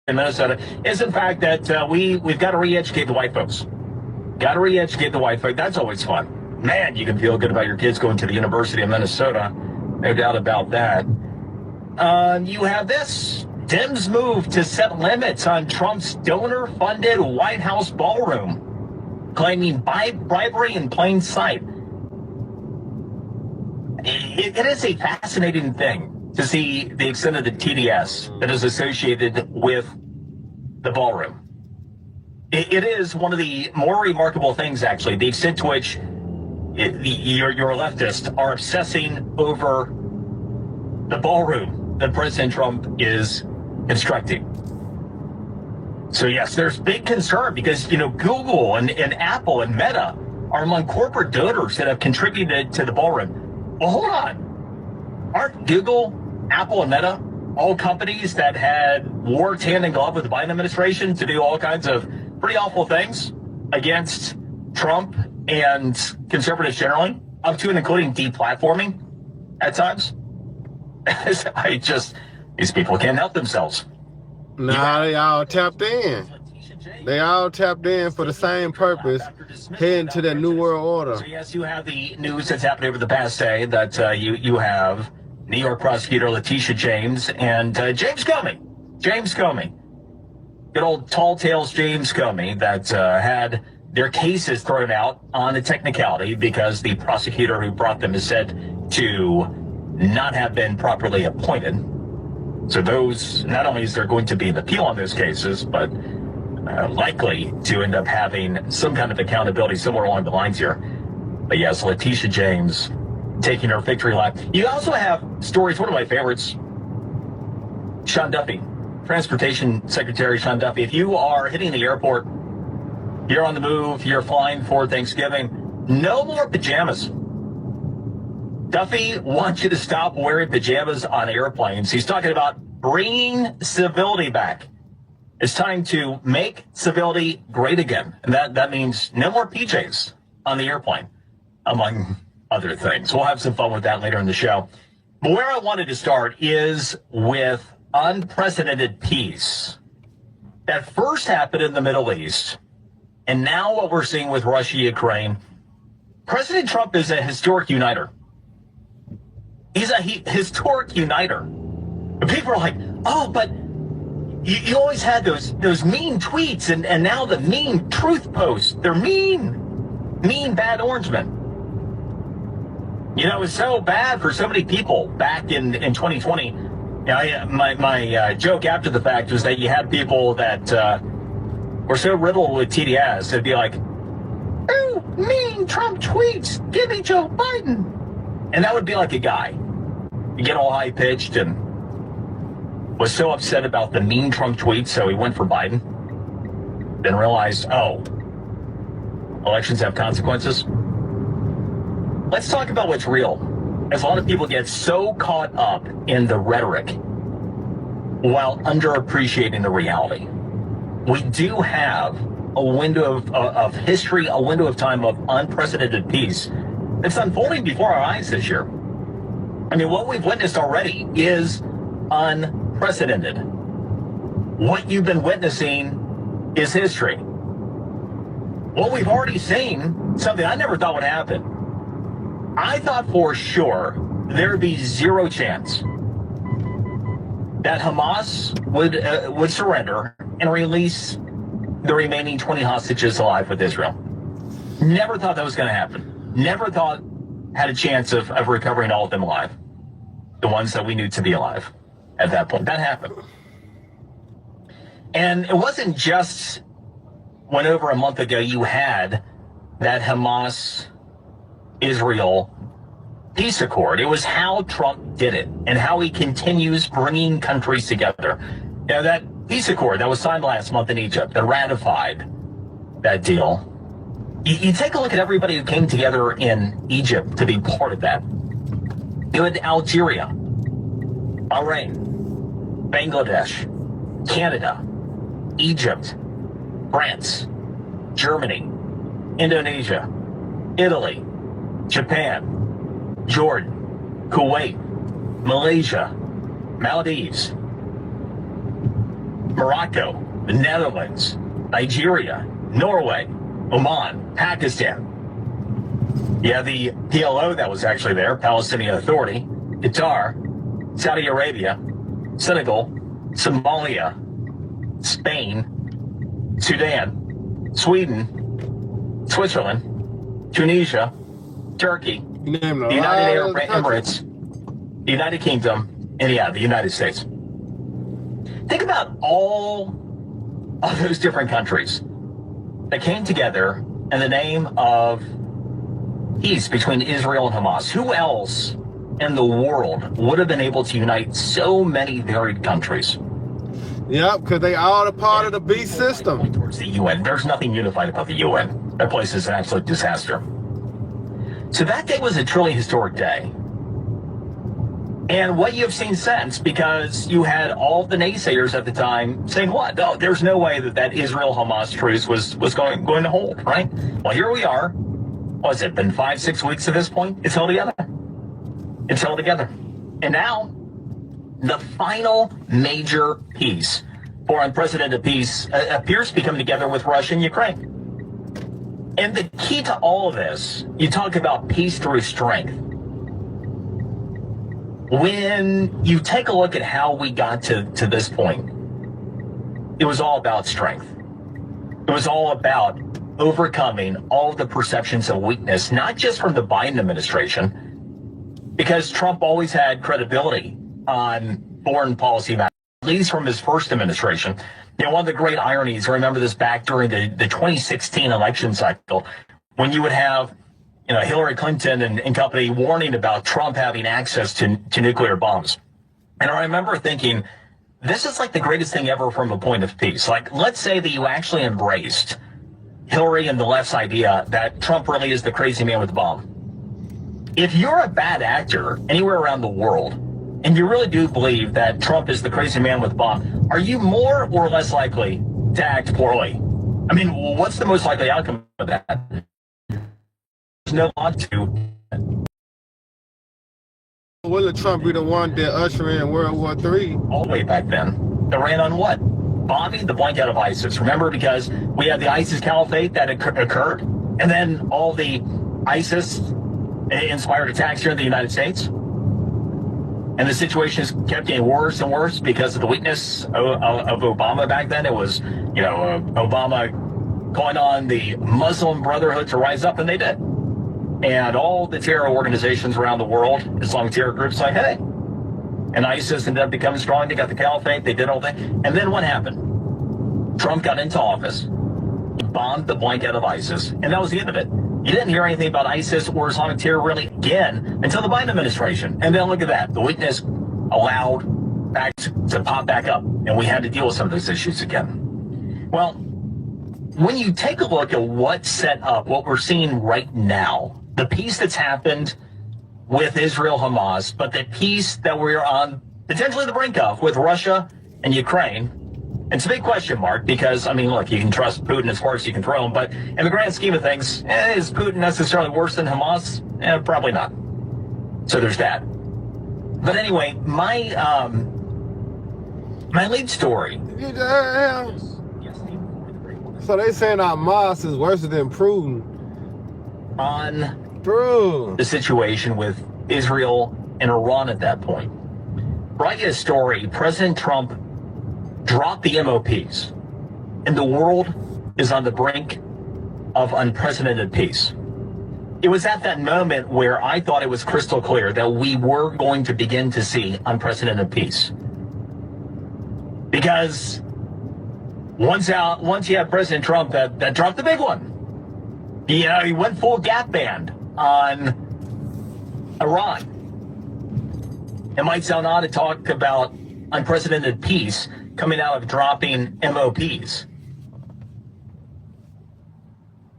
in Minnesota is, in fact, that we've got to re-educate the white folks. Got to re-educate the white folks. That's always fun. Man, you can feel good about your kids going to the University of Minnesota. No doubt about that. You have this. Dems move to set limits on Trump's donor-funded White House ballroom, claiming bribery in plain sight. It is a fascinating thing to see the extent of the TDS that is associated with the ballroom. It is one of the more remarkable things, actually, the extent to which your leftists are obsessing over the ballroom that President Trump is constructing. So yes, there's big concern because, Google and Apple and Meta are among corporate donors that have contributed to the ballroom. Well, hold on. Aren't Google, Apple, and Meta all companies that had worked hand in glove with the Biden administration to do all kinds of pretty awful things against Trump and conservatives generally, up to and including deplatforming at times? These people can't help themselves. Nah, they all tapped in. They all tapped in for the same purpose, heading to the New World Order. So yes, you have the news that's happened over the past day that you have New York prosecutor Letitia James and James Comey. Good old tall tales James Comey that had their cases thrown out on a technicality because the prosecutor who brought them is said to not have been properly appointed. So those, not only is there going to be an appeal on those cases, but likely to end up having some kind of accountability somewhere along the lines here. But yes, Letitia James taking her victory lap. You also have stories, one of my favorites, Sean Duffy, Transportation Secretary Sean Duffy. If you are hitting the airport, you're on the move, you're flying for Thanksgiving, no more pajamas. Duffy wants you to stop wearing pajamas on airplanes. He's talking about bringing civility back. It's time to make civility great again. And that means no more PJs on the airplane, among other things. We'll have some fun with that later in the show. But where I wanted to start is with unprecedented peace that first happened in the Middle East. And now what we're seeing with Russia, Ukraine. President Trump is a historic uniter. He's a historic uniter. People are like, oh, but you always had those mean tweets and now the mean truth posts. They're mean bad orangemen. It was so bad for so many people back in 2020. My joke after the fact was that you had people that were so riddled with TDS, it'd be like, oh, mean Trump tweets, give me Joe Biden. And that would be like a guy. You get all high-pitched and was so upset about the mean Trump tweets, so he went for Biden. Then realized, elections have consequences. Let's talk about what's real. As a lot of people get so caught up in the rhetoric while underappreciating the reality. We do have a window of history, a window of time of unprecedented peace that's unfolding before our eyes this year. I mean, what we've witnessed already is unprecedented. What you've been witnessing is history. What we've already seen, something I never thought would happen. I thought for sure there would be zero chance that Hamas would surrender and release the remaining 20 hostages alive with Israel. Never thought that was going to happen. Never thought had a chance of recovering all of them alive. The ones that we knew to be alive at that point. That happened. And it wasn't just when over a month ago you had that Hamas-Israel peace accord. It was how Trump did it and how he continues bringing countries together. That peace accord that was signed last month in Egypt, that ratified that deal. You take a look at everybody who came together in Egypt to be part of that. You had Algeria, Bahrain, Bangladesh, Canada, Egypt, France, Germany, Indonesia, Italy, Japan, Jordan, Kuwait, Malaysia, Maldives, Morocco, the Netherlands, Nigeria, Norway, Oman, Pakistan. You have the PLO that was actually there, Palestinian Authority, Qatar, Saudi Arabia, Senegal, Somalia, Spain, Sudan, Sweden, Switzerland, Tunisia, Turkey, the United Arab Emirates, the United Kingdom, and the United States. Think about all of those different countries that came together in the name of peace between Israel and Hamas. Who else in the world would have been able to unite so many varied countries? Yep, because they all a part of the beast system. Towards the UN. There's nothing unified about the UN. That place is an absolute disaster. So that day was a truly historic day. And what you've seen since, because you had all the naysayers at the time saying, what? No, there's no way that Israel-Hamas truce was going to hold, right? Well, here we are. What has it been 5-6 weeks at this point? It's held together. It's held together. And now, the final major peace for unprecedented peace appears to be coming together with Russia and Ukraine. And the key to all of this, you talk about peace through strength. When you take a look at how we got to this point, it was all about strength. It was all about overcoming all the perceptions of weakness, not just from the Biden administration, because Trump always had credibility on foreign policy matters, at least from his first administration. You know, one of the great ironies, I remember this back during the 2016 election cycle, when you would have Hillary Clinton and company warning about Trump having access to nuclear bombs. And I remember thinking, this is like the greatest thing ever from a point of peace. Like, let's say that you actually embraced Hillary and the left's idea that Trump really is the crazy man with the bomb. If you're a bad actor anywhere around the world, and you really do believe that Trump is the crazy man with the bomb, are you more or less likely to act poorly? I mean, what's the most likely outcome of that? There's no want to. Will Trump be the one that usher in World War III? All the way back then. That ran on what? Bombing the blank out of ISIS. Remember, because we had the ISIS caliphate that occurred, and then all the ISIS-inspired attacks here in the United States. And the situation has kept getting worse and worse because of the weakness of Obama back then. It was, Obama calling on the Muslim Brotherhood to rise up, and they did. And all the terror organizations around the world, Islamic terror groups, like, hey. And ISIS ended up becoming strong. They got the caliphate. They did all that. And then what happened? Trump got into office. He bombed the blank out of ISIS. And that was the end of it. You didn't hear anything about ISIS or Islamic terror really again until the Biden administration. And then look at that. The weakness allowed back to pop back up. And we had to deal with some of those issues again. Well, when you take a look at what set up what we're seeing right now, the peace that's happened with Israel-Hamas, but the peace that we're on potentially the brink of with Russia and Ukraine, it's a big question mark because, I mean, look, you can trust Putin as far as you can throw him, but in the grand scheme of things, is Putin necessarily worse than Hamas? Probably not. So there's that. But anyway, my lead story. So they saying Hamas is worse than Putin. On the situation with Israel and Iran at that point. Write a story, President Trump dropped the MOPs, and the world is on the brink of unprecedented peace. It was at that moment where I thought it was crystal clear that we were going to begin to see unprecedented peace. Because once you have President Trump that dropped the big one, he went full gap band on Iran. It might sound odd to talk about unprecedented peace coming out of dropping MOPs.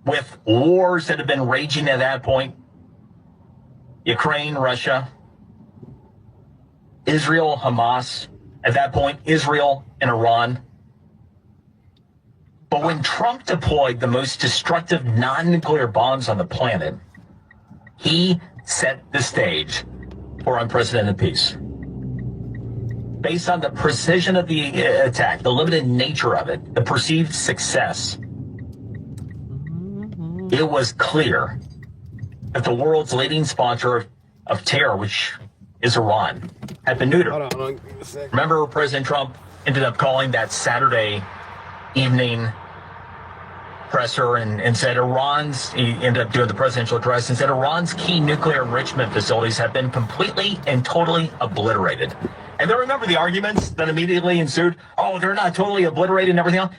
With wars that have been raging at that point, Ukraine, Russia, Israel, Hamas, at that point, Israel and Iran. But when Trump deployed the most destructive non-nuclear bombs on the planet, he set the stage for unprecedented peace. based on the precision of the attack, the limited nature of it, the perceived success, it was clear that the world's leading sponsor of terror, which is Iran, had been neutered. Hold on, give me a second. Remember, President Trump ended up calling that Saturday evening presser and said he ended up doing the presidential address and said Iran's key nuclear enrichment facilities have been completely and totally obliterated. And then remember the arguments that immediately ensued? Oh, they're not totally obliterated and everything else.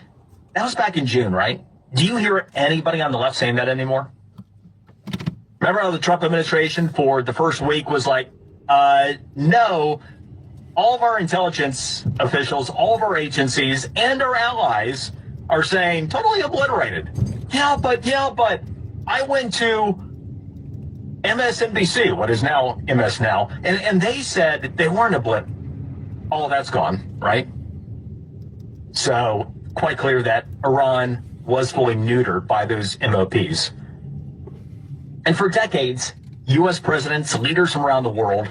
That was back in June, right? Do you hear anybody on the left saying that anymore? Remember how the Trump administration for the first week was like, no, all of our intelligence officials, all of our agencies, and our allies are saying totally obliterated. Yeah, but I went to MSNBC, what is now MS Now, and they said they weren't obliterated. All of that's gone, right? So quite clear that Iran was fully neutered by those MOPs. And for decades, U.S. presidents, leaders from around the world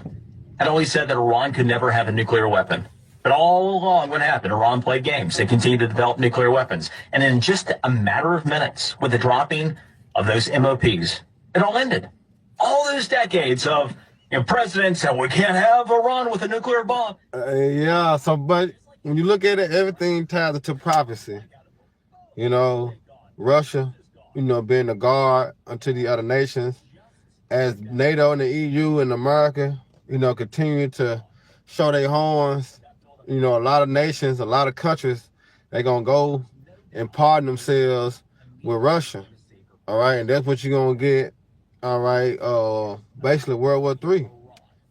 had always said that Iran could never have a nuclear weapon. But all along, what happened? Iran played games. They continued to develop nuclear weapons. And in just a matter of minutes, with the dropping of those MOPs, it all ended. All those decades of presidents said, we can't have Iran with a nuclear bomb. Yeah, but when you look at it, everything ties into prophecy. Russia, being the guard unto the other nations. As NATO and the EU and America, continue to show their horns, a lot of nations, a lot of countries, they're going to go and partner themselves with Russia. All right, and that's what you're going to get, all right, basically World War III.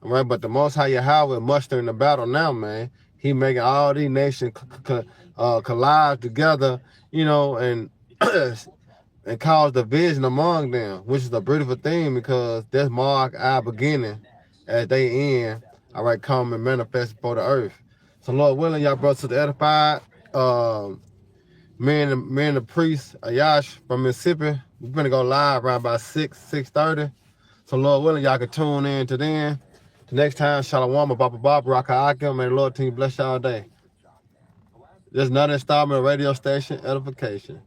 All right, but the Most High Yahweh mustering the battle now, man. He making all these nations collide together, and and cause division among them, which is a beautiful thing because that's mark our beginning as they end, all right, come and manifest before the earth. So Lord willing, y'all brothers to the edified, me and the priest, Ayash from Mississippi, we're going to go live around about 6:30. So Lord willing, y'all can tune in to then. The next time, Shalom, Baba, Raka Akim, may the Lord team bless y'all day. There's another installment of radio station edification.